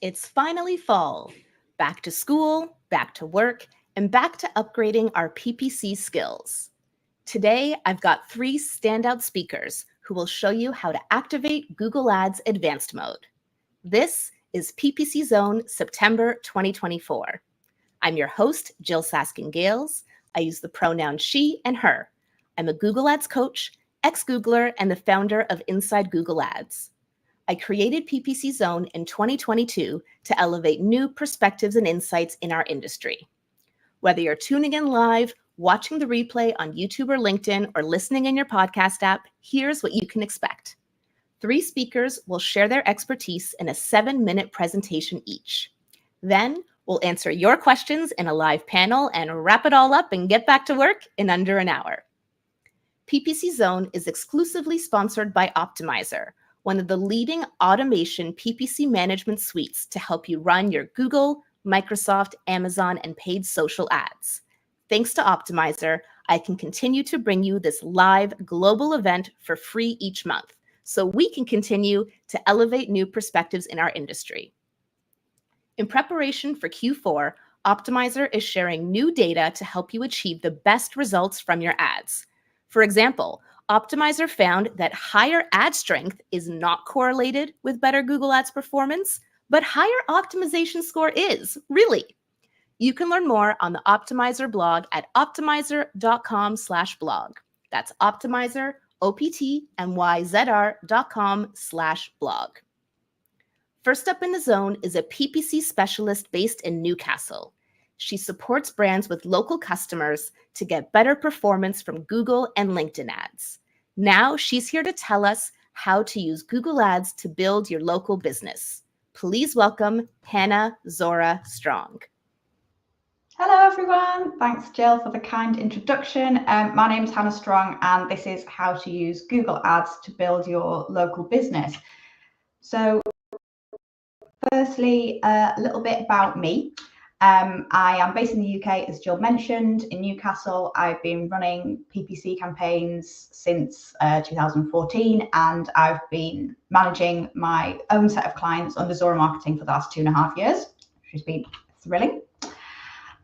It's finally fall. Back to school, back to work, and back to upgrading our PPC skills. Today, I've got 3 standout speakers who will show you how to activate Google Ads Advanced Mode. This is ppc.zone September 2024. I'm your host, Jyll Saskin Gales. I use the pronouns she and her. I'm a Google Ads coach, ex-Googler, and the founder of Inside Google Ads. I created ppc.zone in 2022 to elevate new perspectives and insights in our industry. Whether you're tuning in live, watching the replay on YouTube or LinkedIn, or listening in your podcast app, here's what you can expect. 3 speakers will share their expertise in a 7-minute presentation each. Then we'll answer your questions in a live panel and wrap it all up and get back to work in under an hour. ppc.zone is exclusively sponsored by Optmyzr, one of the leading automation PPC management suites to help you run your Google, Microsoft, Amazon, and paid social ads. Thanks to Optmyzr, I can continue to bring you this live global event for free each month, so we can continue to elevate new perspectives in our industry. In preparation for Q4, Optmyzr is sharing new data to help you achieve the best results from your ads. For example, Optmyzr found that higher ad strength is not correlated with better Google Ads performance, but higher optimization score is, really. You can learn more on the Optmyzr blog at optmyzr.com/blog. That's Optmyzr, optmyzr.com/blog. First up in the zone is a PPC specialist based in Newcastle. She supports brands with local customers to get better performance from Google and LinkedIn ads. Now she's here to tell us how to use Google Ads to build your local business. Please welcome Hannah Zora Strong. Hello everyone, thanks Jyll for the kind introduction. My name is Hannah Strong and this is how to use Google Ads to build your local business. So firstly, a little bit about me. I am based in the UK, as Jyll mentioned, in Newcastle. I've been running PPC campaigns since 2014, and I've been managing my own set of clients under Zora Marketing for the last 2.5 years, which has been thrilling.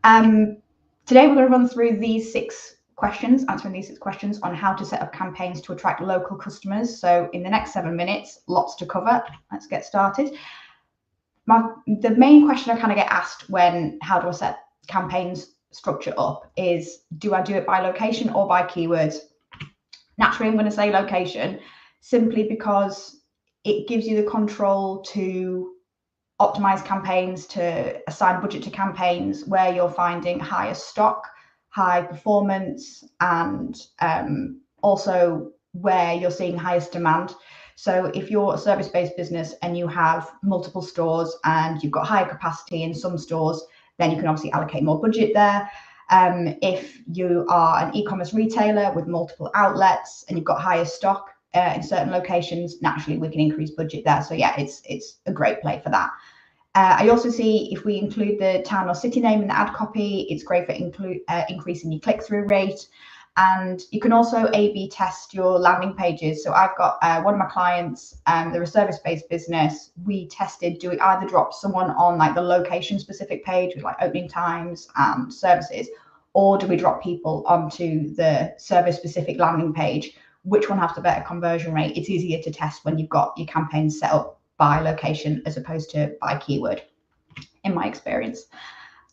Today we're going to run through these 6 questions, answering these 6 questions on how to set up campaigns to attract local customers. So in the next 7 minutes, lots to cover. Let's get started. The main question I kind of get asked when how do I set campaigns structure up is, do I do it by location or by keywords? Naturally, I'm going to say location simply because it gives you the control to optimize campaigns, to assign budget to campaigns where you're finding higher stock, high performance, and also where you're seeing highest demand. So if you're a service-based business and you have multiple stores and you've got higher capacity in some stores, then you can obviously allocate more budget there. If you are an e-commerce retailer with multiple outlets and you've got higher stock in certain locations, naturally we can increase budget there. So yeah, it's a great play for that. I also see if we include the town or city name in the ad copy, it's great for increasing your click-through rate. And you can also A/B test your landing pages. So I've got one of my clients, they're a service-based business. We tested, do we either drop someone on like the location-specific page with like opening times and services, or do we drop people onto the service-specific landing page? Which one has the better conversion rate? It's easier to test when you've got your campaigns set up by location as opposed to by keyword, in my experience.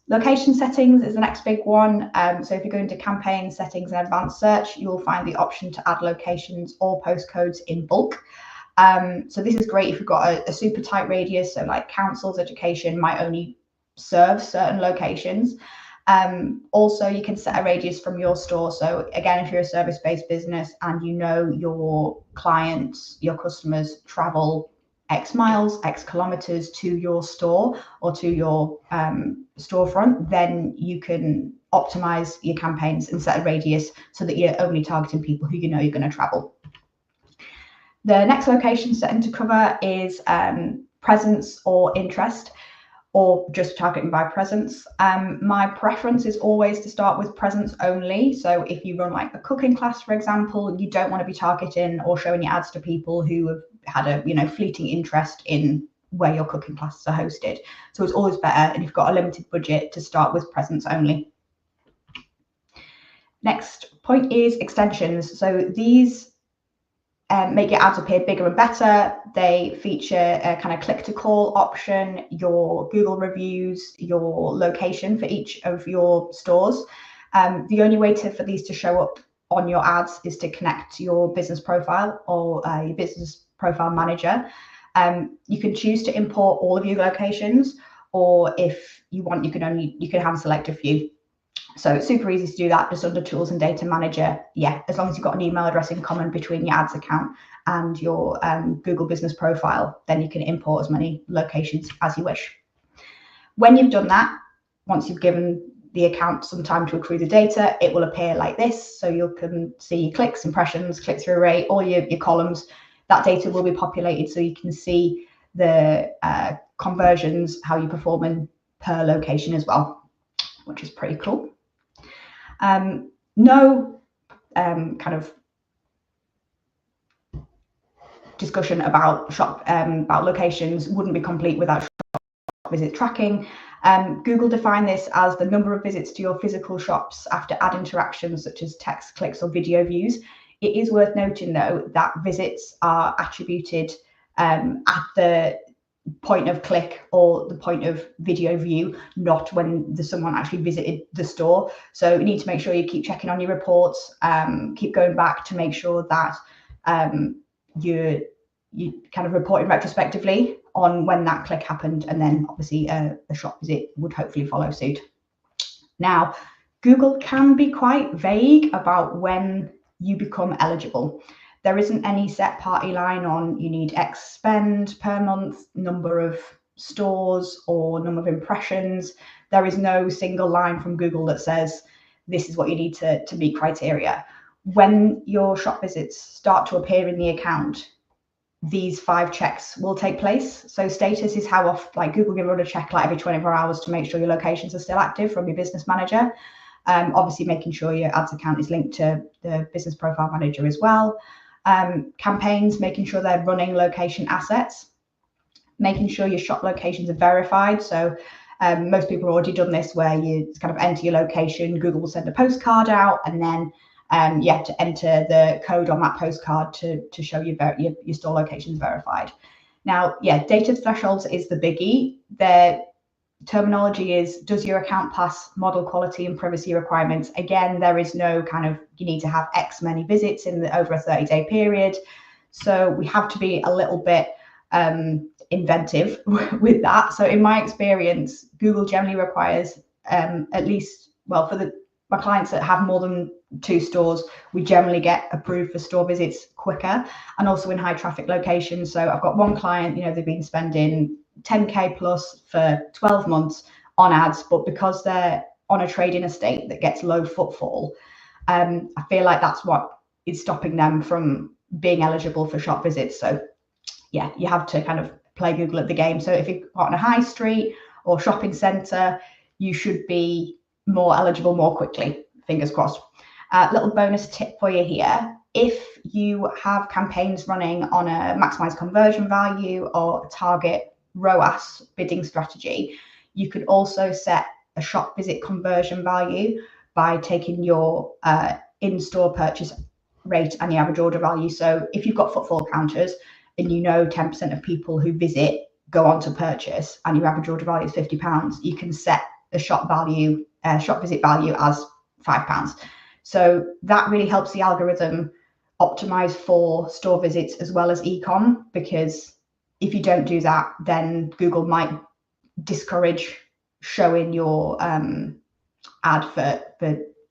Location settings is the next big one. So if you go into campaign settings and advanced search, you will find the option to add locations or postcodes in bulk. So this is great if you've got a super tight radius. So like councils, education might only serve certain locations. Also, you can set a radius from your store. So again, if you're a service-based business and you know your clients, your customers travel X miles, X kilometers to your store or to your storefront, then you can optimize your campaigns and set a radius so that you're only targeting people who you know you're going to travel. The next location setting to cover is presence or interest, or just targeting by presence. My preference is always to start with presence only. So if you run like a cooking class, for example, you don't want to be targeting or showing your ads to people who have had a fleeting interest in where your cooking classes are hosted. So it's always better, and you've got a limited budget, to start with presence only. Next point is extensions. So these make your ads appear bigger and better. They feature a kind of click to call option, your Google reviews, your location for each of your stores. The only way for these to show up on your ads is to connect to your business profile or your business profile manager. You can choose to import all of your locations, or if you want, you can hand select a few. So it's super easy to do that just under Tools and Data Manager. Yeah, as long as you've got an email address in common between your ads account and your Google business profile, then you can import as many locations as you wish. When you've done that, once you've given the account some time to accrue the data, it will appear like this. So you can see your clicks, impressions, click-through rate, all your columns. That data will be populated so you can see the conversions, how you're performing per location as well, which is pretty cool. No kind of discussion about about locations wouldn't be complete without shop visit tracking. Google defined this as the number of visits to your physical shops after ad interactions such as text, clicks, or video views. It is worth noting, though, that visits are attributed at the point of click or the point of video view, not when someone actually visited the store. So you need to make sure you keep checking on your reports, keep going back to make sure that you kind of reporting retrospectively on when that click happened, and then obviously a shop visit would hopefully follow suit. Now, Google can be quite vague about when you become eligible. There isn't any set party line on you need X spend per month, number of stores, or number of impressions. There is no single line from Google that says this is what you need to meet criteria. When your shop visits start to appear in the account, these 5 checks will take place. So status is how often, like Google give a check like every 24 hours to make sure your locations are still active from your business manager. Obviously making sure your ads account is linked to the business profile manager as well. Campaigns, making sure they're running location assets, making sure your shop locations are verified. So most people have already done this, where you kind of enter your location, Google will send a postcard out, and then you have to enter the code on that postcard to show your store location is verified. Now, yeah, data thresholds is the biggie. Their terminology is, does your account pass model quality and privacy requirements? Again, there is no kind of, you need to have X many visits in over a 30-day period. So we have to be a little bit inventive with that. So in my experience, Google generally requires at least, well, for my clients that have more than 2 stores, we generally get approved for store visits quicker, and also in high traffic locations. So I've got one client, they've been spending 10K plus for 12 months on ads, but because they're on a trading estate that gets low footfall, I feel like that's what is stopping them from being eligible for shop visits. So yeah, you have to kind of play Google at the game. So if you're on a high street or shopping center, you should be more eligible more quickly, fingers crossed. Little bonus tip for you here. If you have campaigns running on a maximize conversion value or a target ROAS bidding strategy, you could also set a shop visit conversion value by taking your in-store purchase rate and your average order value. So if you've got footfall counters and 10% of people who visit go on to purchase, and your average order value is £50, you can set the shop visit value as £5. So that really helps the algorithm optimize for store visits as well as e-com, because if you don't do that, then Google might discourage showing your ad for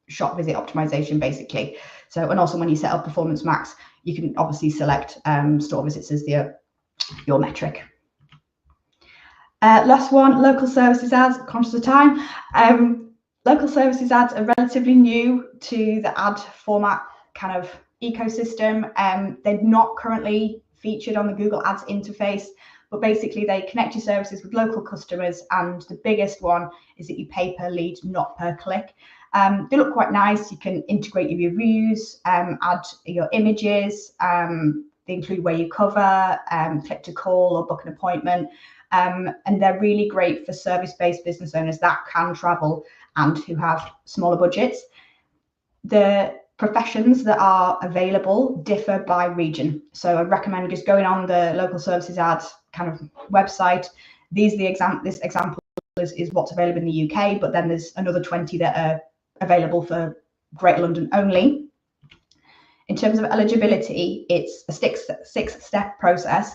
shop visit optimization, basically. So, and also when you set up Performance Max, you can obviously select store visits as your metric. Last one, local services ads, conscious of time. Local services ads are relatively new to the ad format kind of ecosystem. They're not currently featured on the Google Ads interface, but basically they connect your services with local customers, and the biggest one is that you pay per lead, not per click. They look quite nice. You can integrate your reviews, add your images, they include where you cover, click to call or book an appointment. And they're really great for service-based business owners that can travel and who have smaller budgets. The professions that are available differ by region. So I'd recommend just going on the local services ads kind of website. This example is what's available in the UK, but then there's another 20 that are available for Greater London only. In terms of eligibility, it's a six-step process.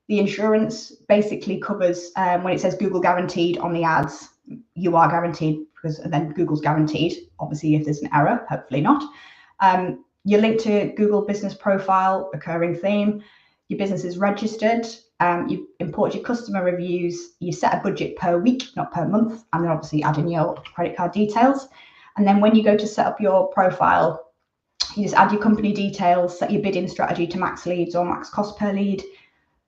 The insurance basically covers when it says Google guaranteed on the ads, you are guaranteed, because then Google's guaranteed. Obviously, if there's an error, hopefully not. You're linked to Google business profile, recurring theme. Your business is registered. You import your customer reviews. You set a budget per week, not per month, and then obviously add in your credit card details. And then when you go to set up your profile, you just add your company details, set your bidding strategy to max leads or max cost per lead.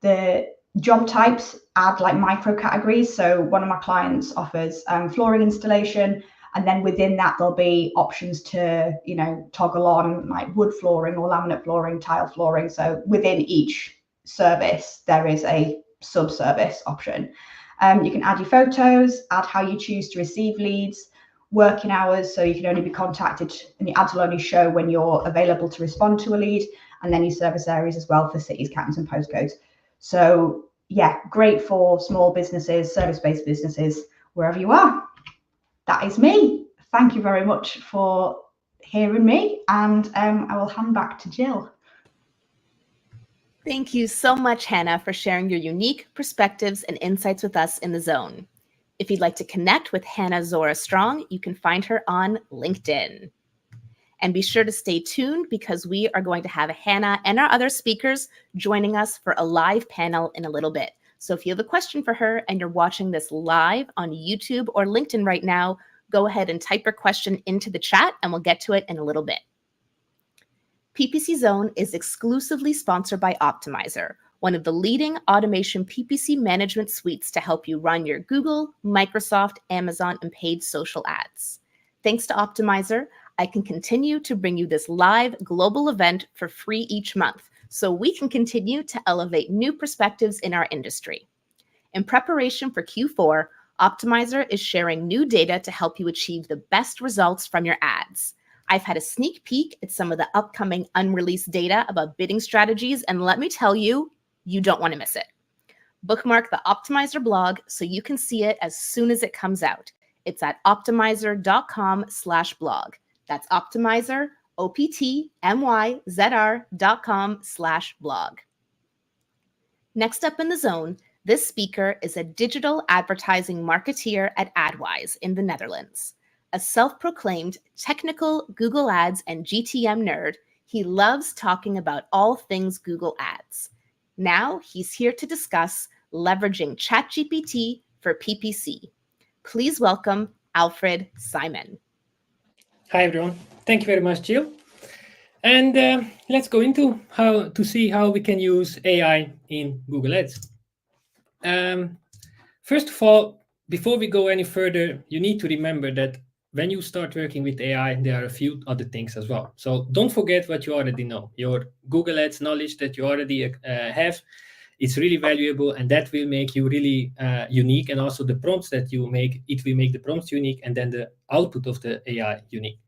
The job types add like micro categories. So one of my clients offers flooring installation, and then within that there'll be options to, you know, toggle on like wood flooring or laminate flooring, tile flooring. So within each service there is a sub-service option. You can add your photos, add how you choose to receive leads, working hours, so you can only be contacted and your ads will only show when you're available to respond to a lead, and then your service areas as well for cities, counties and postcodes. So yeah, great for small businesses, service-based businesses, wherever you are. That is me. Thank you very much for hearing me, and I will hand back to Jyll. Thank you so much, Hannah, for sharing your unique perspectives and insights with us in the Zone. If you'd like to connect with Hannah Zora Strong, you can find her on LinkedIn. And be sure to stay tuned because we are going to have Hannah and our other speakers joining us for a live panel in a little bit. So if you have a question for her and you're watching this live on YouTube or LinkedIn right now, go ahead and type your question into the chat and we'll get to it in a little bit. PPC Zone is exclusively sponsored by Optmyzr, one of the leading automation PPC management suites to help you run your Google, Microsoft, Amazon, and paid social ads. Thanks to Optmyzr, I can continue to bring you this live global event for free each month, so we can continue to elevate new perspectives in our industry. In preparation for Q4, Optmyzr is sharing new data to help you achieve the best results from your ads. I've had a sneak peek at some of the upcoming unreleased data about bidding strategies, and let me tell you, you don't want to miss it. Bookmark the Optmyzr blog so you can see it as soon as it comes out. It's at optmyzr.com/blog. That's Optmyzr, optmyzr.com/blog. Next up in the Zone, this speaker is a digital advertising marketeer at AdWise in the Netherlands. A self-proclaimed technical Google Ads and GTM nerd, he loves talking about all things Google Ads. Now he's here to discuss leveraging ChatGPT for PPC. Please welcome Alfred Simon. Hi everyone, thank you very much, Jyll. And let's go into how we can use AI in Google Ads. First of all, before we go any further, you need to remember that when you start working with AI, there are a few other things as well. So don't forget what you already know. Your Google Ads knowledge that you already have, it's really valuable, and that will make you really unique. And also the prompts that you make, it will make the prompts unique, and then the output of the AI unique.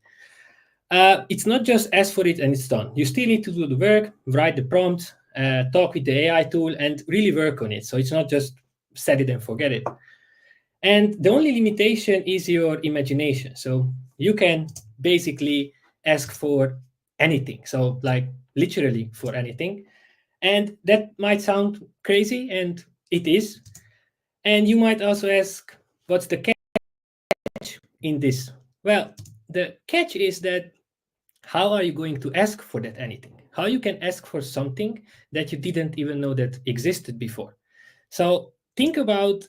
It's not just ask for it and it's done. You still need to do the work, write the prompt, talk with the AI tool, and really work on it. So it's not just set it and forget it. And the only limitation is your imagination. So you can basically ask for anything. So like literally for anything. And that might sound crazy, and it is. And you might also ask, what's the catch in this? Well, the catch is that how are you going to ask for that anything? How you can ask for something that you didn't even know that existed before? So think about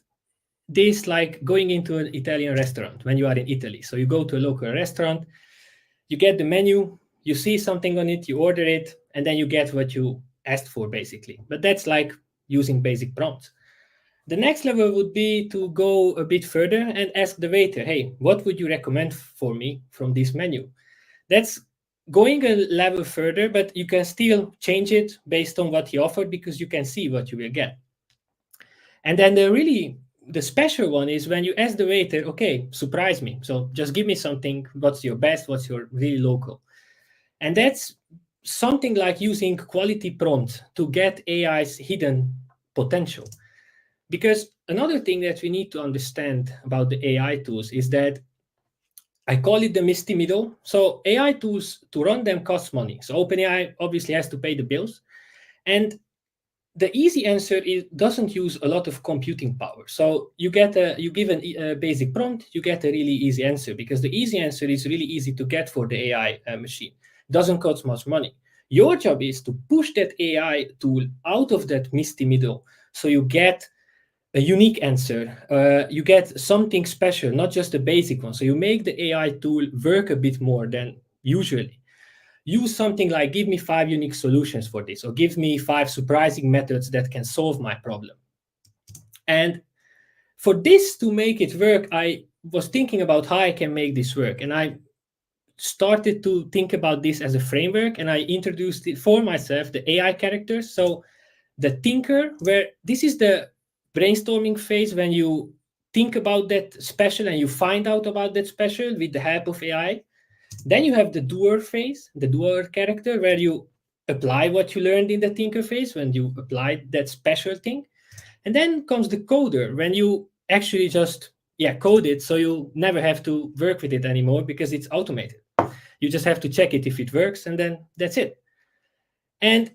this like going into an Italian restaurant when you are in Italy. So you go to a local restaurant, you get the menu, you see something on it, you order it, and then you get what you asked for basically. But that's like using basic prompts. The next level would be to go a bit further and ask the waiter, hey, what would you recommend for me from this menu? That's going a level further, but you can still change it based on what he offered because you can see what you will get. And then the special one is when you ask the waiter, okay, surprise me. So just give me something, what's your best, what's your really local. And that's something like using quality prompts to get AI's hidden potential. Because another thing that we need to understand about the AI tools is that I call it the misty middle. So AI tools, to run them, cost money. So OpenAI obviously has to pay the bills. And the easy answer is doesn't use a lot of computing power. So you give a basic prompt, you get a really easy answer, because the easy answer is really easy to get for the AI machine. Doesn't cost much money. Your job is to push that AI tool out of that misty middle, so you get a unique answer. You get something special, not just a basic one. So you make the AI tool work a bit more than usually. Use something like, give me 5 unique solutions for this, or give me 5 surprising methods that can solve my problem. And for this to make it work, I was thinking about how I can make this work. And I started to think about this as a framework, and I introduced it for myself, the AI characters. So the thinker, where this is the brainstorming phase when you think about that special and you find out about that special with the help of AI. Then you have the doer phase, the doer character, where you apply what you learned in the thinker phase, when you apply that special thing. And then comes the coder, when you actually just code it, so you never have to work with it anymore because it's automated. You just have to check it if it works, and then that's it. And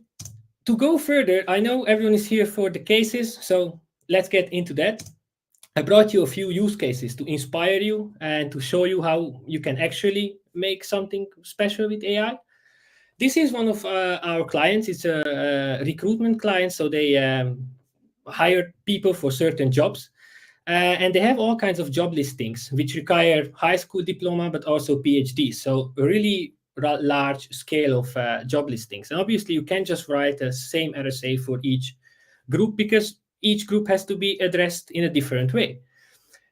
to go further, I know everyone is here for the cases, so let's get into that. I brought you a few use cases to inspire you and to show you how you can actually make something special with AI. This is one of our clients. It's a recruitment client, so they hire people for certain jobs. And they have all kinds of job listings, which require high school diploma, but also PhD. So a really large scale of job listings. And obviously, you can't just write the same RSA for each group, because each group has to be addressed in a different way.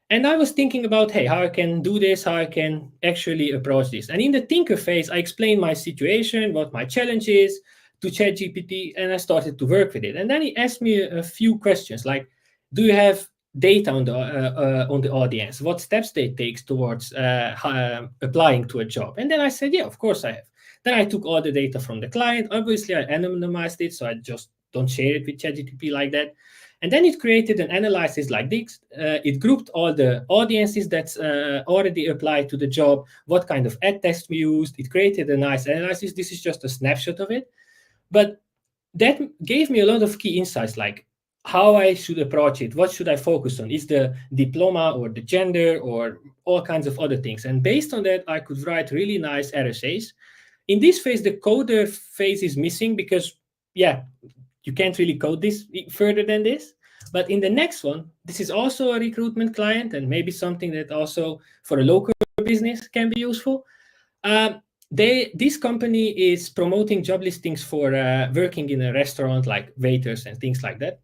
And I was thinking about, hey, how I can do this, how I can actually approach this. And in the thinker phase, I explained my situation, what my challenge is to ChatGPT, and I started to work with it. And then he asked me a few questions, like, do you have data on the audience? What steps they take towards applying to a job? And then I said, yeah, of course I have. Then I took all the data from the client. Obviously, I anonymized it, so I just don't share it with ChatGPT like that. And then it created an analysis like this. It grouped all the audiences that's already applied to the job, what kind of ad text we used. It created a nice analysis. This is just a snapshot of it. But that gave me a lot of key insights, like how I should approach it. What should I focus on? Is the diploma or the gender or all kinds of other things? And based on that, I could write really nice RSAs. In this phase, the coder phase is missing because, you can't really code this further than this. But in the next one, this is also a recruitment client, and maybe something that also for a local business can be useful. This company is promoting job listings for working in a restaurant, like waiters and things like that.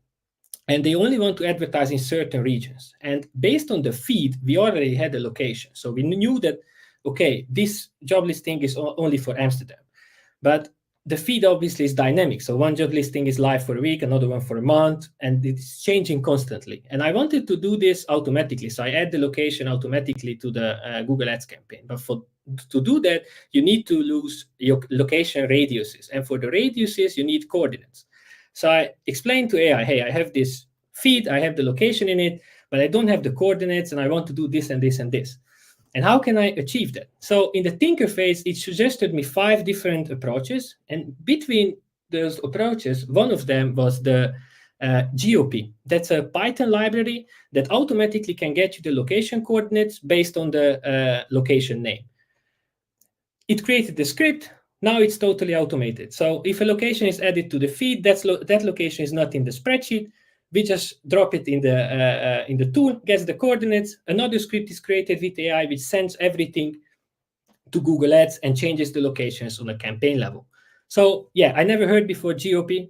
And they only want to advertise in certain regions. And based on the feed, we already had a location. So we knew that, okay, this job listing is only for Amsterdam. But the feed obviously is dynamic. So one job listing is live for a week, another one for a month, and it's changing constantly. And I wanted to do this automatically. So I add the location automatically to the Google Ads campaign. But to do that, you need to use your location radiuses. And for the radiuses, you need coordinates. So I explained to AI, hey, I have this feed, I have the location in it, but I don't have the coordinates, and I want to do this and this and this. And how can I achieve that? So in the thinker phase, it suggested me 5 different approaches. And between those approaches, one of them was the GOP. That's a Python library that automatically can get you the location coordinates based on the location name. It created the script. Now it's totally automated. So if a location is added to the feed, that location is not in the spreadsheet. We just drop it in the tool, gets the coordinates. Another script is created with AI, which sends everything to Google Ads and changes the locations on a campaign level. So I never heard before GOP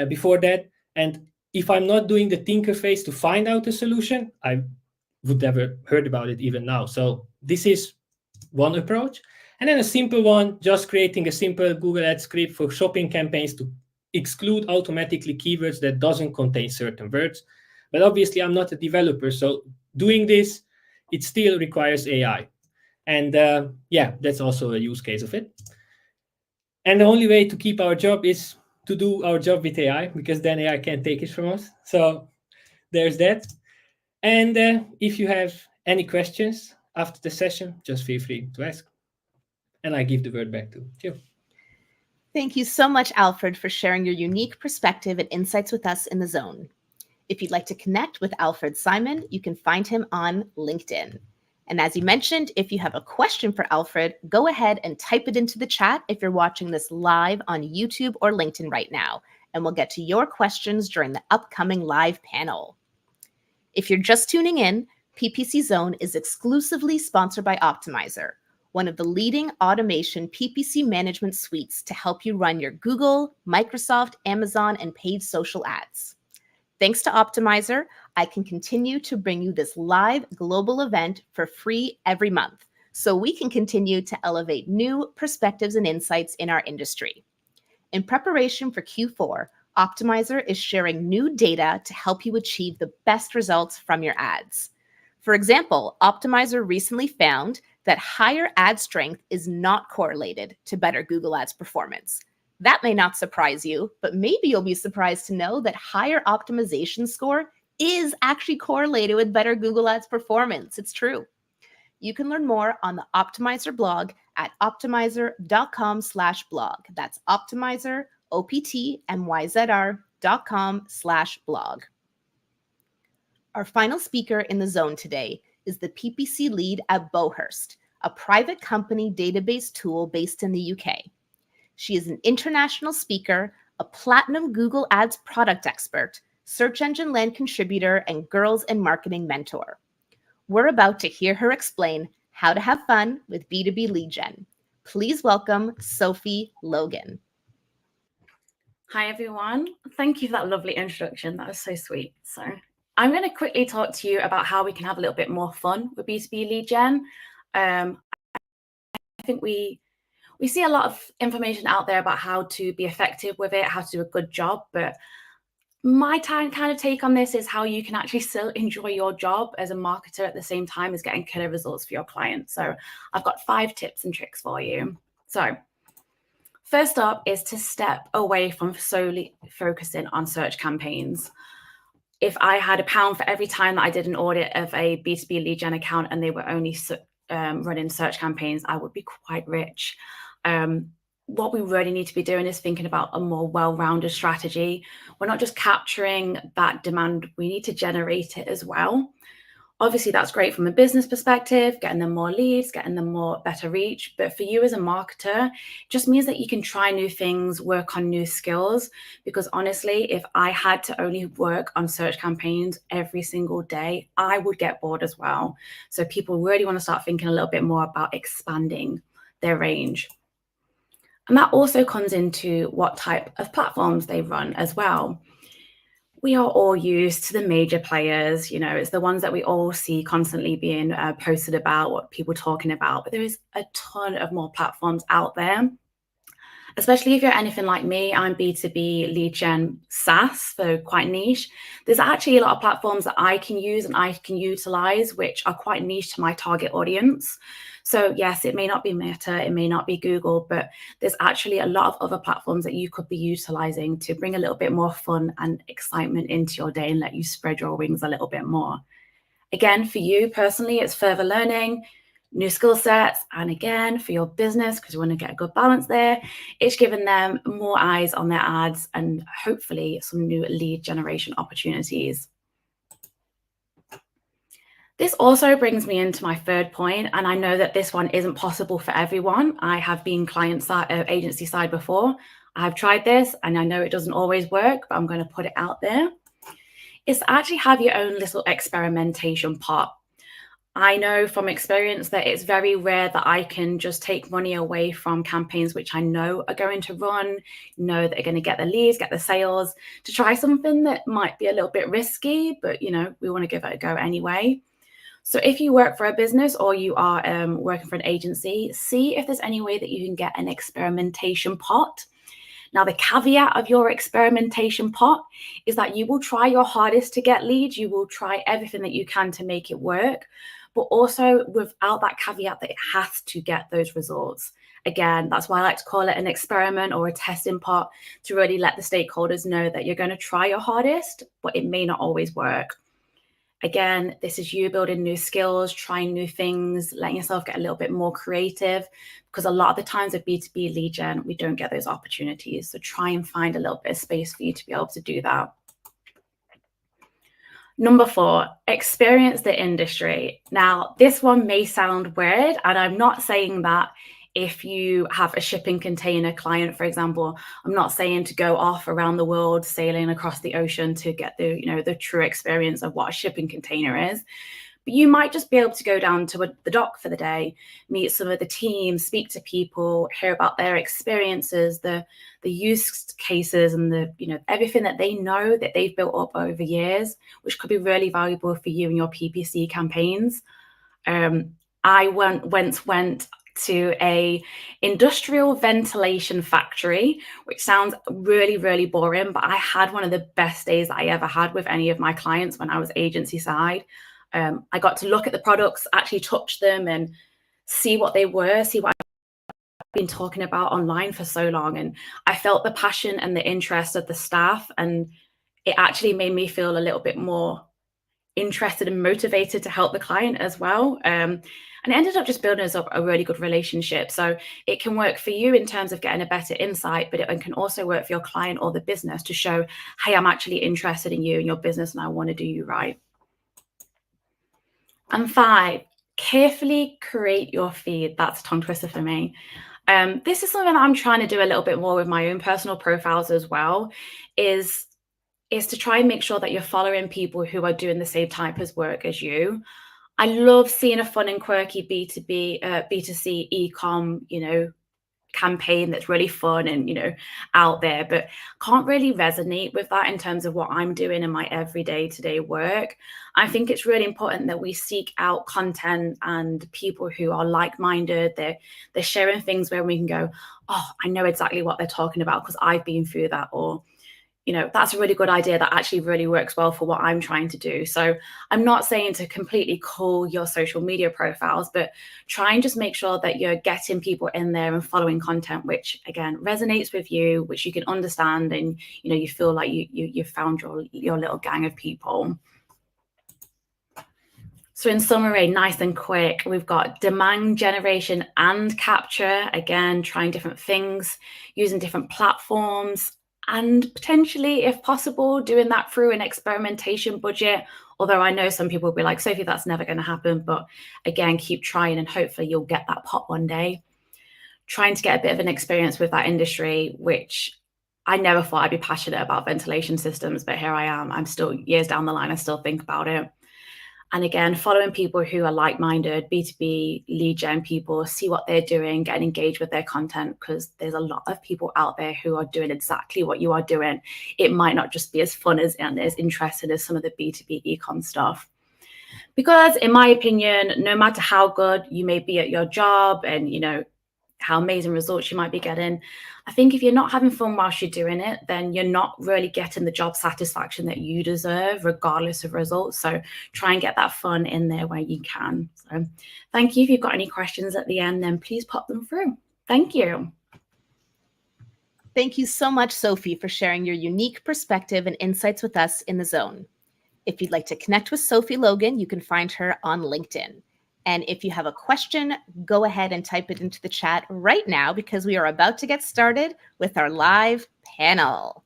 before that. And if I'm not doing the thinker phase to find out a solution, I would never heard about it even now. So this is one approach. And then a simple one, just creating a simple Google Ads script for shopping campaigns to exclude automatically keywords that doesn't contain certain words. But obviously, I'm not a developer, so doing this, it still requires AI. And yeah, that's also a use case of it. And the only way to keep our job is to do our job with AI, because then AI can't take it from us. So there's that. And if you have any questions after the session, just feel free to ask. And I give the word back to Jyll. Thank you so much, Alfred, for sharing your unique perspective and insights with us in the Zone. If you'd like to connect with Alfred Simon, you can find him on LinkedIn. And as you mentioned, if you have a question for Alfred, go ahead and type it into the chat if you're watching this live on YouTube or LinkedIn right now, and we'll get to your questions during the upcoming live panel. If you're just tuning in, PPC Zone is exclusively sponsored by Optmyzr, one of the leading automation PPC management suites to help you run your Google, Microsoft, Amazon, and paid social ads. Thanks to Optmyzr, I can continue to bring you this live global event for free every month, so we can continue to elevate new perspectives and insights in our industry. In preparation for Q4, Optmyzr is sharing new data to help you achieve the best results from your ads. For example, Optmyzr recently found that higher ad strength is not correlated to better Google Ads performance. That may not surprise you, but maybe you'll be surprised to know that higher optimization score is actually correlated with better Google Ads performance. It's true. You can learn more on the Optmyzr blog at optmyzr.com/blog. That's Optmyzr, optmyzr.com/blog. Our final speaker in the Zone today is the PPC lead at Bowhurst, a private company database tool based in the UK. She is an international speaker, a platinum Google Ads product expert, search engine land contributor, and girls in marketing mentor. We're about to hear her explain how to have fun with B2B lead gen. Please welcome Sophie Logan. Hi, everyone. Thank you for that lovely introduction. That was so sweet. So I'm going to quickly talk to you about how we can have a little bit more fun with B2B lead gen. I think we see a lot of information out there about how to be effective with it, how to do a good job, but my kind of take on this is how you can actually still enjoy your job as a marketer at the same time as getting killer results for your clients. So I've got 5 tips and tricks for you. So first up is to step away from solely focusing on search campaigns. If I had £1 for every time that I did an audit of a B2B lead gen account and they were only running search campaigns, I would be quite rich. What we really need to be doing is thinking about a more well-rounded strategy. We're not just capturing that demand, we need to generate it as well. Obviously, that's great from a business perspective, getting them more leads, getting them more better reach. But for you as a marketer, it just means that you can try new things, work on new skills. Because honestly, if I had to only work on search campaigns every single day, I would get bored as well. So people really want to start thinking a little bit more about expanding their range. And that also comes into what type of platforms they run as well. We are all used to the major players, you know, it's the ones that we all see constantly being posted about, what people are talking about, but there is a ton of more platforms out there. Especially if you're anything like me, I'm B2B lead gen SaaS, so quite niche. There's actually a lot of platforms that I can use and I can utilize, which are quite niche to my target audience. So yes, it may not be Meta, it may not be Google, but there's actually a lot of other platforms that you could be utilizing to bring a little bit more fun and excitement into your day and let you spread your wings a little bit more. Again, for you personally, it's further learning, new skill sets, and again, for your business, because you want to get a good balance there, it's giving them more eyes on their ads and hopefully some new lead generation opportunities. This also brings me into my third point, and I know that this one isn't possible for everyone. I have been client side, agency side before. I've tried this and I know it doesn't always work, but I'm going to put it out there. Is to actually have your own little experimentation pot. I know from experience that it's very rare that I can just take money away from campaigns which I know are going to run, know that are going to get the leads, get the sales, to try something that might be a little bit risky, but you know, we want to give it a go anyway. So if you work for a business or you are working for an agency, see if there's any way that you can get an experimentation pot. Now, the caveat of your experimentation pot is that you will try your hardest to get leads. You will try everything that you can to make it work, but also without that caveat that it has to get those results. Again, that's why I like to call it an experiment or a testing pot, to really let the stakeholders know that you're going to try your hardest, but it may not always work. Again, this is you building new skills, trying new things, letting yourself get a little bit more creative, because a lot of the times with B2B lead gen, we don't get those opportunities. So try and find a little bit of space for you to be able to do that. Number 4, experience the industry. Now, this one may sound weird, and I'm not saying that if you have a shipping container client, for example, I'm not saying to go off around the world sailing across the ocean to get the, the true experience of what a shipping container is. But you might just be able to go down to the dock for the day, meet some of the team, speak to people, hear about their experiences, the use cases, and the everything that they know that they've built up over years, which could be really valuable for you and your PPC campaigns. I once went to a industrial ventilation factory, which sounds really, really boring, but I had one of the best days that I ever had with any of my clients when I was agency side. I got to look at the products, actually touch them and see what they were, see what I've been talking about online for so long. And I felt the passion and the interest of the staff, and it actually made me feel a little bit more interested and motivated to help the client as well. And it ended up just building us up a really good relationship. So it can work for you in terms of getting a better insight, but it can also work for your client or the business to show, hey, I'm actually interested in you and your business and I want to do you right. And 5, carefully create your feed. That's a tongue twister for me. This is something that I'm trying to do a little bit more with my own personal profiles as well, is to try and make sure that you're following people who are doing the same type of work as you. I love seeing a fun and quirky B2C e-com, campaign that's really fun and, out there, but can't really resonate with that in terms of what I'm doing in my everyday today work. I think it's really important that we seek out content and people who are like-minded. They're sharing things where we can go, oh, I know exactly what they're talking about because I've been through that, or that's a really good idea that actually really works well for what I'm trying to do. So I'm not saying to completely cull your social media profiles, but try and just make sure that you're getting people in there and following content, which again resonates with you, which you can understand, and you feel like you found your little gang of people. So in summary, nice and quick, we've got demand generation and capture, again, trying different things, using different platforms, and potentially, if possible, doing that through an experimentation budget. Although I know some people will be like, Sophie, that's never going to happen. But again, keep trying and hopefully you'll get that pot one day. Trying to get a bit of an experience with that industry, which I never thought I'd be passionate about ventilation systems, but here I am. I'm still years down the line, I still think about it. And again, following people who are like-minded, B2B, lead gen people, see what they're doing, get engaged with their content, because there's a lot of people out there who are doing exactly what you are doing. It might not just be as fun and as interesting as some of the B2B e-com stuff. Because in my opinion, no matter how good you may be at your job and, how amazing results you might be getting, I think if you're not having fun whilst you're doing it, then you're not really getting the job satisfaction that you deserve, regardless of results. So try and get that fun in there where you can. So thank you. If you've got any questions at the end, then please pop them through. Thank you. Thank you so much, Sophie, for sharing your unique perspective and insights with us in the Zone. If you'd like to connect with Sophie Logan, you can find her on LinkedIn. And if you have a question, go ahead and type it into the chat right now, because we are about to get started with our live panel.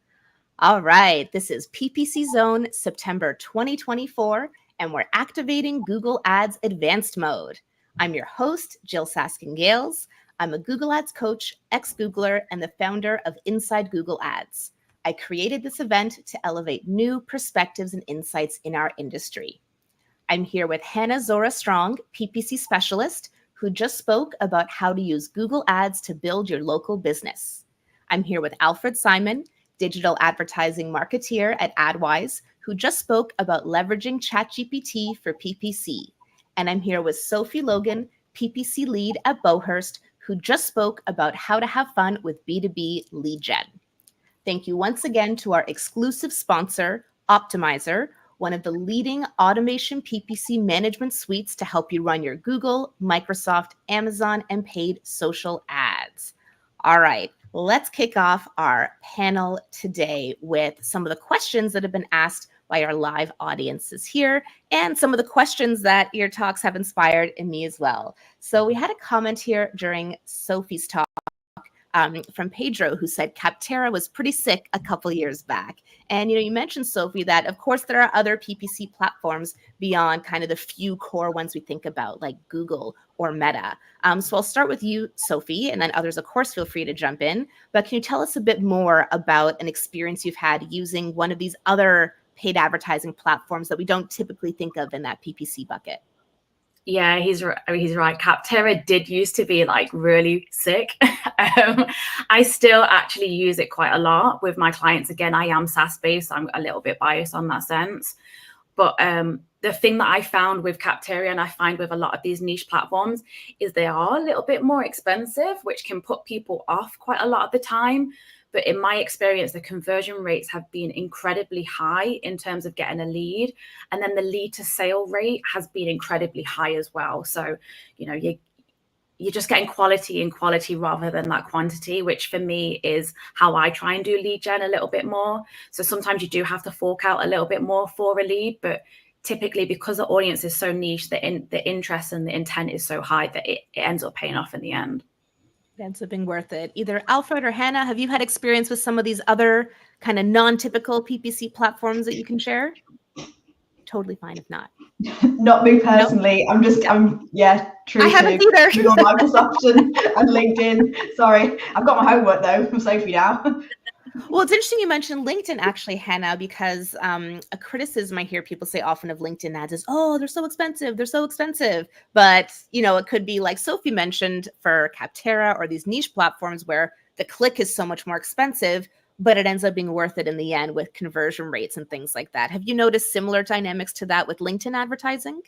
All right, this is PPC Zone September 2024, and we're activating Google Ads Advanced Mode. I'm your host, Jyll Saskin Gales. I'm a Google Ads coach, ex-Googler, and the founder of Inside Google Ads. I created this event to elevate new perspectives and insights in our industry. I'm here with Hannah Zora Strong, PPC specialist, who just spoke about how to use Google Ads to build your local business. I'm here with Alfred Simon, digital advertising marketeer at AdWise, who just spoke about leveraging ChatGPT for PPC. And I'm here with Sophie Logan, PPC lead at Bowhurst, who just spoke about how to have fun with B2B lead gen. Thank you once again to our exclusive sponsor, Optmyzr, one of the leading automation PPC management suites to help you run your Google, Microsoft, Amazon, and paid social ads. All right, let's kick off our panel today with some of the questions that have been asked by our live audiences here and some of the questions that your talks have inspired in me as well. So we had a comment here during Sophie's talk from Pedro, who said Capterra was pretty sick a couple years back. And you mentioned, Sophie, that of course there are other PPC platforms beyond kind of the few core ones we think about, like Google or Meta. So I'll start with you, Sophie, and then others, of course, feel free to jump in. But can you tell us a bit more about an experience you've had using one of these other paid advertising platforms that we don't typically think of in that PPC bucket? Yeah, he's right. Capterra did used to be like really sick. I still actually use it quite a lot with my clients. Again, I am SaaS based. So I'm a little bit biased on that sense. But the thing that I found with Capterra, and I find with a lot of these niche platforms, is they are a little bit more expensive, which can put people off quite a lot of the time. But in my experience, the conversion rates have been incredibly high in terms of getting a lead. And then the lead to sale rate has been incredibly high as well. So, you're just getting quality in quality rather than that quantity, which for me is how I try and do lead gen a little bit more. So sometimes you do have to fork out a little bit more for a lead, but typically because the audience is so niche, the interest and the intent is so high that it ends up paying off in the end. It ends up being worth it. Either Alfred or Hannah, have you had experience with some of these other kind of non-typical PPC platforms that you can share? Totally fine if not. Not me personally. Nope. I'm true I haven't either. Google, Microsoft and LinkedIn. Sorry, I've got my homework though from Sophie now. Well, it's interesting you mentioned LinkedIn, actually, Hannah, because a criticism I hear people say often of LinkedIn ads is, oh, they're so expensive. They're so expensive. But, it could be like Sophie mentioned for Capterra or these niche platforms where the click is so much more expensive, but it ends up being worth it in the end with conversion rates and things like that. Have you noticed similar dynamics to that with LinkedIn advertising?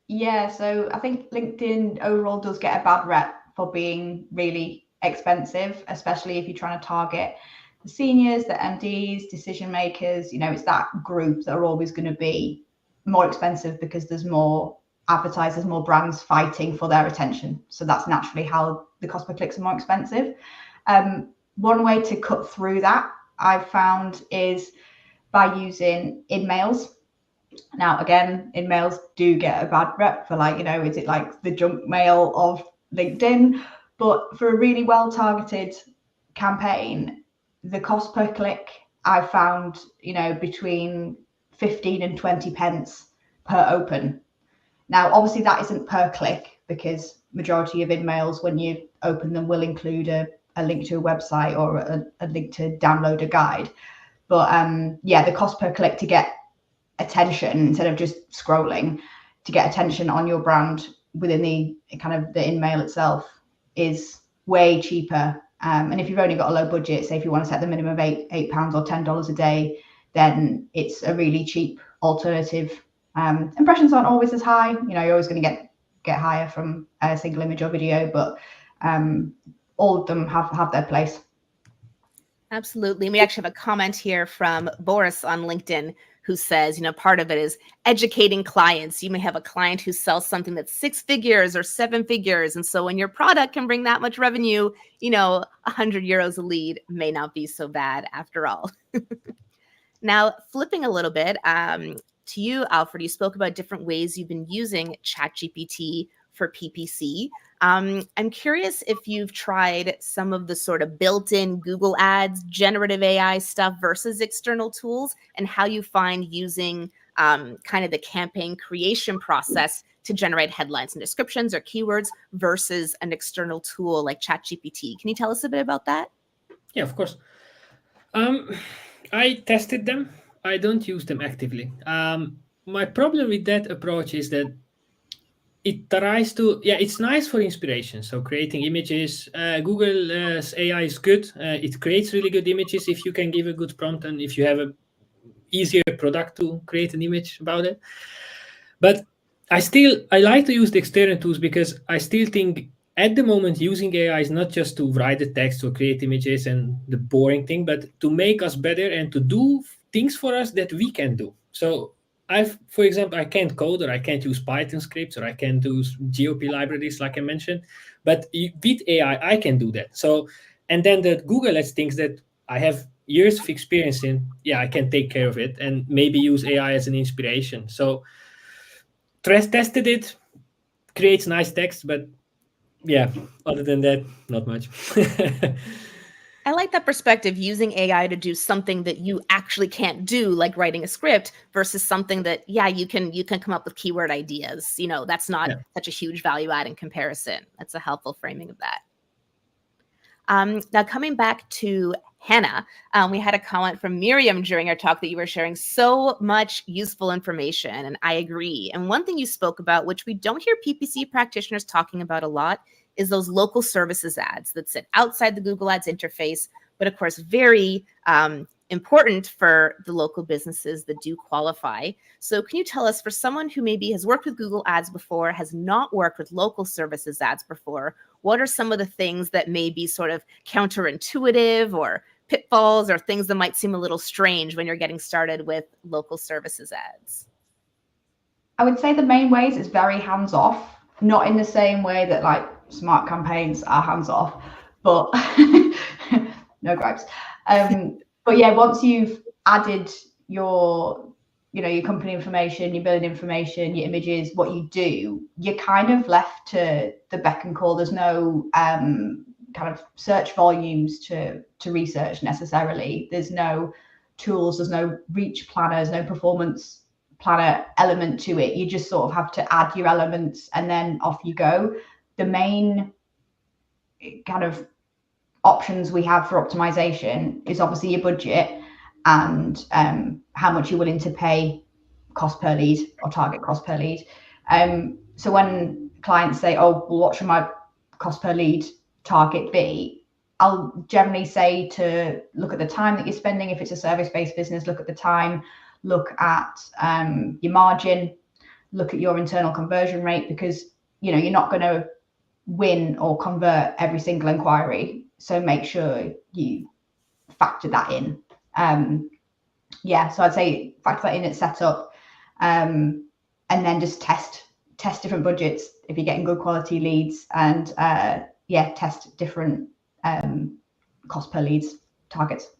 Yeah, so I think LinkedIn overall does get a bad rep for being really expensive, especially if you're trying to target the seniors, the MDs, decision makers. It's that group that are always going to be more expensive because there's more advertisers, more brands fighting for their attention. So that's naturally how the cost per clicks are more expensive. One way to cut through that I've found is by using in-mails. Now, again, in-mails do get a bad rep for is it like the junk mail of LinkedIn? But for a really well-targeted campaign, the cost per click I found, between 15 and 20 pence per open. Now, obviously that isn't per click because majority of in-mails when you open them will include a link to a website or a link to download a guide. But the cost per click to get attention instead of just scrolling, to get attention on your brand within the kind of the in-mail itself is way cheaper. And if you've only got a low budget, say if you want to set the minimum of £8 or $10 a day, then it's a really cheap alternative. Impressions aren't always as high. You're always going to get higher from a single image or video, but all of them have their place. Absolutely. And we actually have a comment here from Boris on LinkedIn who says, part of it is educating clients. You may have a client who sells something that's 6 figures or 7 figures. And so when your product can bring that much revenue, 100 euros a lead may not be so bad after all. Now, flipping a little bit to you, Alfred, you spoke about different ways you've been using ChatGPT for PPC. I'm curious if you've tried some of the sort of built-in Google Ads, generative AI stuff versus external tools, and how you find using kind of the campaign creation process to generate headlines and descriptions or keywords versus an external tool like ChatGPT. Can you tell us a bit about that? Yeah, of course. I tested them. I don't use them actively. My problem with that approach is that it tries to, it's nice for inspiration. So creating images, Google's AI is good. It creates really good images if you can give a good prompt and if you have a easier product to create an image about it. But I like to use the external tools because I still think at the moment, using AI is not just to write the text or create images and the boring thing, but to make us better and to do things for us that we can do. So for example, I can't code, or I can't use Python scripts, or I can't use GOP libraries like I mentioned, but with AI, I can do that. So, and then the Google Ads things that I have years of experience in, I can take care of it and maybe use AI as an inspiration. So tested it, creates nice text, but other than that, not much. I like that perspective, using AI to do something that you actually can't do, like writing a script, versus something that, you can come up with keyword ideas. That's not such a huge value add in comparison. That's a helpful framing of that. Now, coming back to Hannah, we had a comment from Miriam during our talk that you were sharing so much useful information, and I agree. And one thing you spoke about, which we don't hear PPC practitioners talking about a lot, is those local services ads that sit outside the Google Ads interface, but of course, very important for the local businesses that do qualify. So can you tell us, for someone who maybe has worked with Google Ads before, has not worked with local services ads before, what are some of the things that may be sort of counterintuitive or pitfalls or things that might seem a little strange when you're getting started with local services ads? I would say the main ways is very hands-off, not in the same way that like smart campaigns are hands-off, but no gripes. But yeah, once you've added your company information, your billing information, your images, what you do, you're kind of left to the beck and call. There's no kind of search volumes to research necessarily. There's no tools, there's no reach planners, no performance planner element to it. You just sort of have to add your elements and then off you go. The main kind of options we have for optimization is obviously your budget and how much you're willing to pay cost per lead or target cost per lead. So when clients say, oh, well, what should my cost per lead target be? I'll generally say to look at the time that you're spending. If it's a service-based business, look at the time, look at your margin, look at your internal conversion rate, because you're not going to win or convert every single inquiry. So make sure you factor that in. So I'd say factor that in at setup, and then just test different budgets if you're getting good quality leads, and test different cost per leads targets.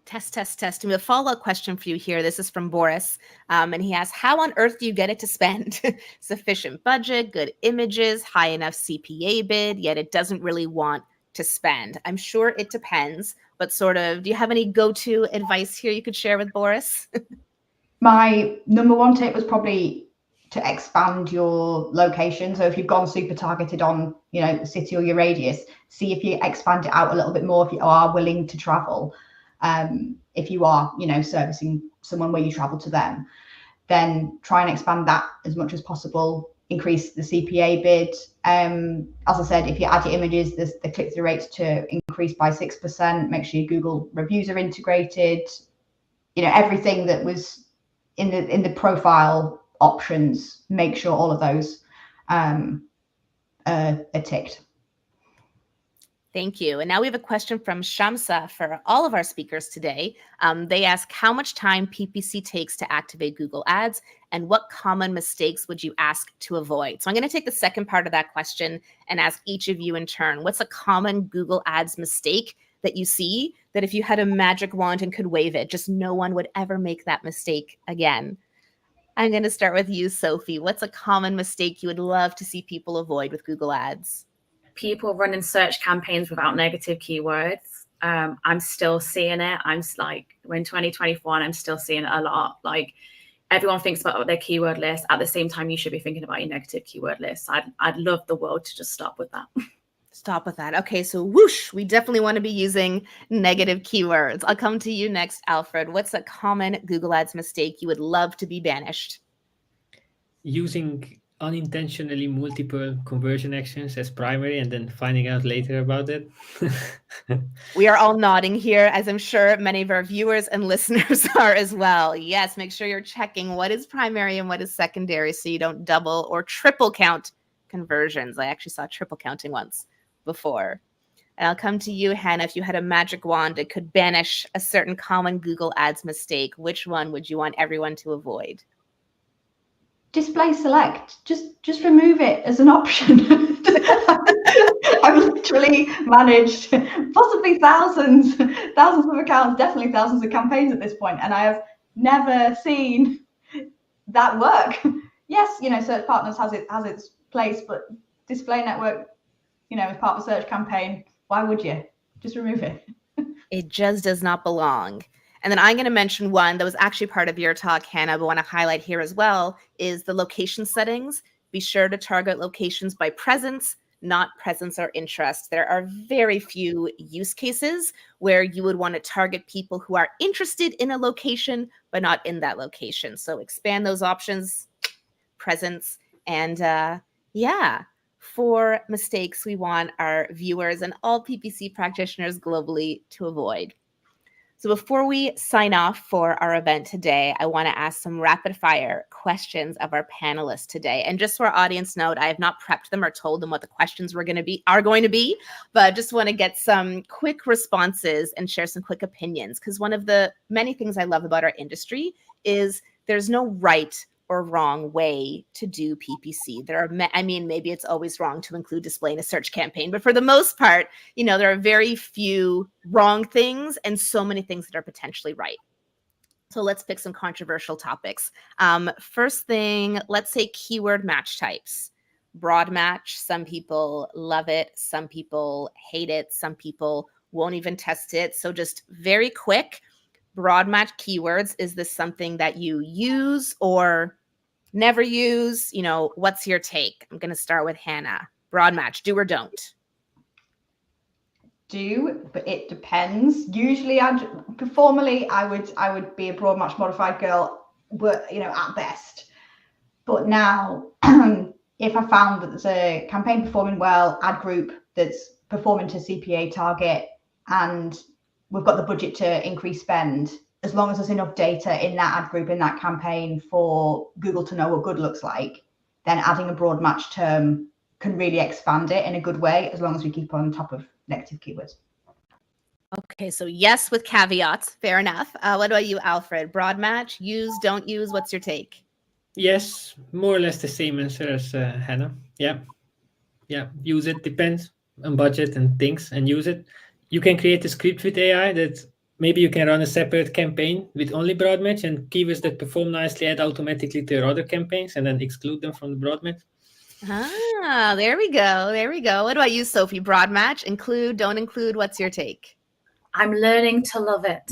Test. And we have a follow-up question for you here. This is from Boris, and he asks, how on earth do you get it to spend? Sufficient budget, good images, high enough CPA bid, yet it doesn't really want to spend. I'm sure it depends, but sort of, do you have any go-to advice here you could share with Boris? My number one tip was probably to expand your location. So if you've gone super targeted on, the city or your radius, see if you expand it out a little bit more if you are willing to travel. If you are, servicing someone where you travel to them, then try and expand that as much as possible. Increase the CPA bid. As I said, if you add your images, the click-through rates to increase by 6%. Make sure your Google reviews are integrated. Everything that was in the profile options, make sure all of those are ticked. Thank you. And now we have a question from Shamsa for all of our speakers today. They ask how much time PPC takes to activate Google Ads, and what common mistakes would you ask to avoid? So I'm going to take the second part of that question and ask each of you in turn. What's a common Google Ads mistake that you see that if you had a magic wand and could wave it, just no one would ever make that mistake again? I'm going to start with you, Sophie. What's a common mistake you would love to see people avoid with Google Ads? People running search campaigns without negative keywords. I'm still seeing it. We're in 2024 and I'm still seeing it a lot. Like, everyone thinks about their keyword list. At the same time, you should be thinking about your negative keyword list. I'd love the world to just stop with that. Stop with that. Okay, so whoosh, we definitely want to be using negative keywords. I'll come to you next, Alfred. What's a common Google Ads mistake you would love to be banished? Using unintentionally multiple conversion actions as primary and then finding out later about it. We are all nodding here, as I'm sure many of our viewers and listeners are as well. Yes, make sure you're checking what is primary and what is secondary so you don't double or triple count conversions. I actually saw triple counting once before. And I'll come to you, Hannah. If you had a magic wand that could banish a certain common Google Ads mistake, which one would you want everyone to avoid? Display select. Just remove it as an option. I've literally managed possibly thousands of accounts, definitely thousands of campaigns at this point, and I have never seen that work. Yes, Search Partners has its place, but display network, as part of a search campaign, why would you? Just remove it. It just does not belong. And then I'm going to mention one that was actually part of your talk, Hannah, but want to highlight here as well, is the location settings. Be sure to target locations by presence, not presence or interest. There are very few use cases where you would want to target people who are interested in a location, but not in that location. So expand those options, presence, and yeah. For mistakes we want our viewers and all PPC practitioners globally to avoid. So before we sign off for our event today, I want to ask some rapid fire questions of our panelists today. And just so our audience note, I have not prepped them or told them what the questions are going to be, but just want to get some quick responses and share some quick opinions. Because one of the many things I love about our industry is there's no right or wrong way to do PPC. Maybe it's always wrong to include display in a search campaign, but for the most part, there are very few wrong things and so many things that are potentially right. So let's pick some controversial topics. First thing, let's say keyword match types. Broad match, some people love it, some people hate it, some people won't even test it. So just very quick, broad match keywords, is this something that you use or never use? What's your take? I'm going to start with Hannah. Broad match, do or don't? Do, but it depends. Usually, formally, I would be a broad match modified girl, but at best. But now, if I found that there's a campaign performing well, ad group that's performing to CPA target, and we've got the budget to increase spend, as long as there's enough data in that ad group, in that campaign, for Google to know what good looks like, then adding a broad match term can really expand it in a good way, as long as we keep on top of negative keywords. Okay, so yes, with caveats, fair enough. What about you, Alfred? Broad match, use, don't use, what's your take? Yes, more or less the same answer as Hannah. Yeah, use it, depends on budget and things, and use it. You can create a script with AI that maybe you can run a separate campaign with only broad match, and keywords that perform nicely add automatically to your other campaigns and then exclude them from the broad match. Ah, there we go. What about you, Sophie? Broad match, include, don't include, what's your take? I'm learning to love it.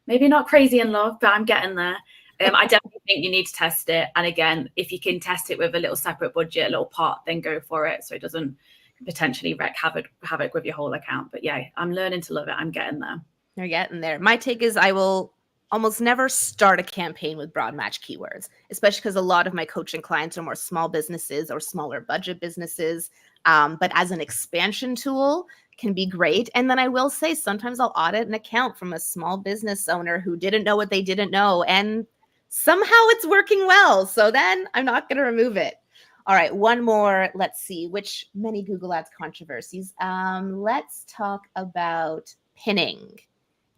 Maybe not crazy in love, but I'm getting there. I definitely think you need to test it. And again, if you can test it with a little separate budget, a little pot, then go for it, so it doesn't potentially wreak havoc with your whole account. But yeah, I'm learning to love it. I'm getting there. You're getting there. My take is I will almost never start a campaign with broad match keywords, especially because a lot of my coaching clients are more small businesses or smaller budget businesses. But as an expansion tool, can be great. And then I will say sometimes I'll audit an account from a small business owner who didn't know what they didn't know, and somehow it's working well. So then I'm not going to remove it. All right, one more. Let's see, which many Google Ads controversies. Let's talk about pinning.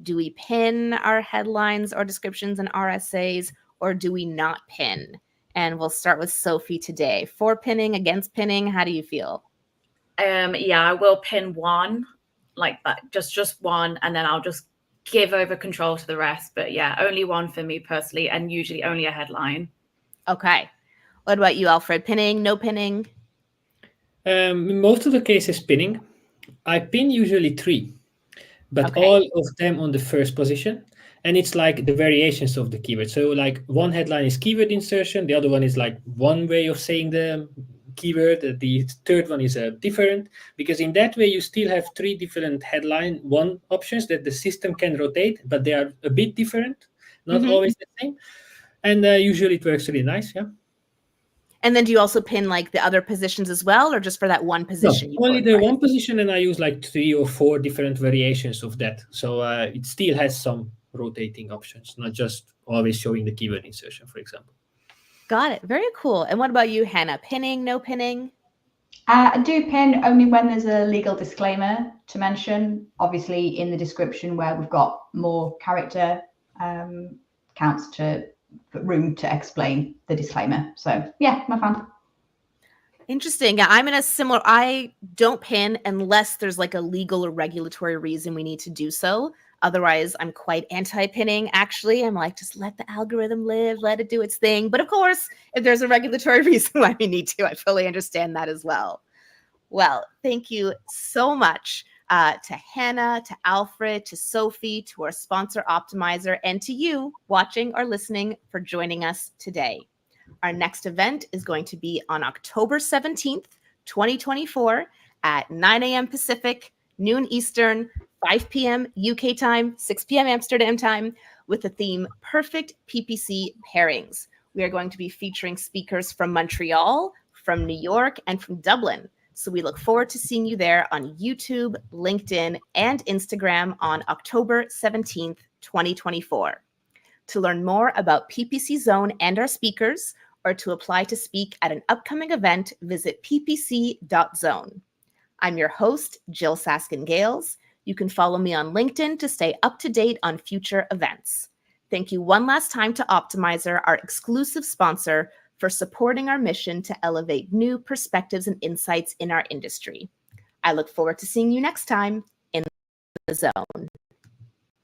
Do we pin our headlines or descriptions and RSAs, or do we not pin? And we'll start with Sophie today. For pinning, against pinning, how do you feel? Yeah, I will pin one, like that, just one, and then I'll just give over control to the rest. But yeah, only one for me personally, and usually only a headline. Okay. What about you, Alfred? Pinning, no pinning? Most of the cases pinning. I pin usually 3, but all of them on the first position. And it's like the variations of the keyword. So like one headline is keyword insertion. The other one is like one way of saying the keyword. The third one is different, because in that way you still have 3 different headline one options that the system can rotate, but they are a bit different, not always the same. And usually it works really nice. Yeah. And then do you also pin like the other positions as well, or just for that one position? No, only the one position, and I use like 3 or 4 different variations of that. So it still has some rotating options, not just always showing the keyword insertion, for example. Got it. Very cool. And what about you, Hannah? Pinning, no pinning? I do pin only when there's a legal disclaimer to mention, obviously in the description where we've got more character counts to room to explain the disclaimer. So yeah, my fan. Interesting. Yeah, I'm in a similar, I don't pin unless there's like a legal or regulatory reason we need to do so. Otherwise, I'm quite anti-pinning, actually. I'm like, just let the algorithm live, let it do its thing. But of course, if there's a regulatory reason why we need to, I fully understand that as well. Well, thank you so much to Hannah, to Alfred, to Sophie, to our sponsor Optmyzr, and to you watching or listening for joining us today. Our next event is going to be on October 17th, 2024 at 9 a.m. Pacific, noon Eastern, 5 p.m. UK time, 6 p.m. Amsterdam time, with the theme Perfect PPC Pairings. We are going to be featuring speakers from Montreal, from New York, and from Dublin. So we look forward to seeing you there on YouTube, LinkedIn, and Instagram on October 17th, 2024. To learn more about ppc.zone and our speakers, or to apply to speak at an upcoming event, visit ppc.zone. I'm your host, Jyll Saskin Gales. You can follow me on LinkedIn to stay up to date on future events. Thank you one last time to Optmyzr, our exclusive sponsor, for supporting our mission to elevate new perspectives and insights in our industry. I look forward to seeing you next time in the zone.